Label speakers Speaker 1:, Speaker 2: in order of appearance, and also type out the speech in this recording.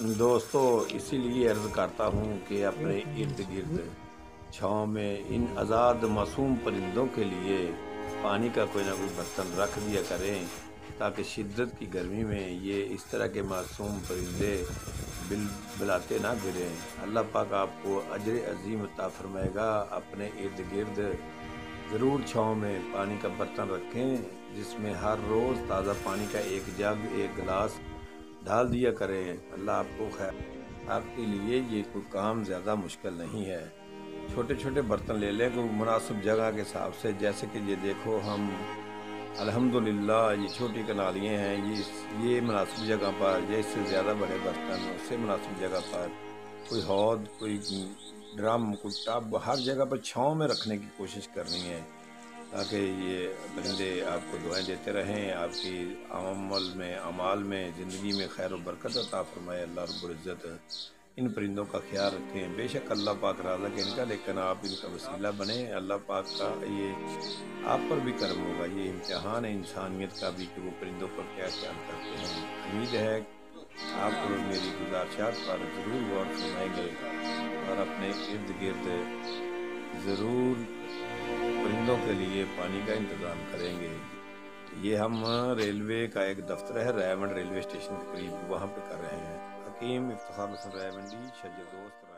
Speaker 1: دوستو، اسی لیے عرض کرتا ہوں کہ اپنے ارد گرد چھاؤں میں ان آزاد معصوم پرندوں کے لیے پانی کا کوئی نہ کوئی برتن رکھ دیا کریں، تاکہ شدت کی گرمی میں یہ اس طرح کے معصوم پرندے بلاتے نہ گریں۔ اللہ پاک آپ کو اجر عظیم عطا فرمائے گا۔ اپنے ارد گرد ضرور چھاؤں میں پانی کا برتن رکھیں، جس میں ہر روز تازہ پانی کا ایک جگ ایک گلاس ڈال دیا کریں۔ اللہ آپ کو خیر۔ آپ کے لیے یہ کوئی کام زیادہ مشکل نہیں ہے۔ چھوٹے چھوٹے برتن لے لیں کوئی مناسب جگہ کے حساب سے، جیسے کہ یہ دیکھو، ہم الحمدللہ یہ چھوٹی کنالیاں ہیں، یہ مناسب جگہ پر، یا اس سے زیادہ بڑے برتن اس سے مناسب جگہ پر، کوئی حوض، کوئی ڈرم، کوئی ٹب، ہر جگہ پر چھاؤں میں رکھنے کی کوشش کرنی ہے، تاکہ یہ پرندے آپ کو دعائیں دیتے رہیں، آپ کی اعمال میں زندگی میں خیر و برکت عطا فرمائے اللہ رب العزت۔ ان پرندوں کا خیال رکھیں، بے شک اللہ پاک رازق ان کا، لیکن آپ ان کا وسیلہ بنیں۔ اللہ پاک کا یہ آپ پر بھی کرم ہوگا، یہ امتحان ہے انسانیت کا بھی کہ وہ پرندوں پر کیا خیال کرتے ہیں۔ امید ہے آپ میری گزارشات پر ضرور غور فرمائیں گے اور اپنے ارد گرد ضرور پرندوں کے لیے پانی کا انتظام کریں گے۔ یہ ہم ریلوے کا ایک دفتر ہے، ریونڈ ریلوے اسٹیشن کے قریب، وہاں پہ کر رہے ہیں۔ حکیم افتخار حسن ریونڈی، شجر دوست۔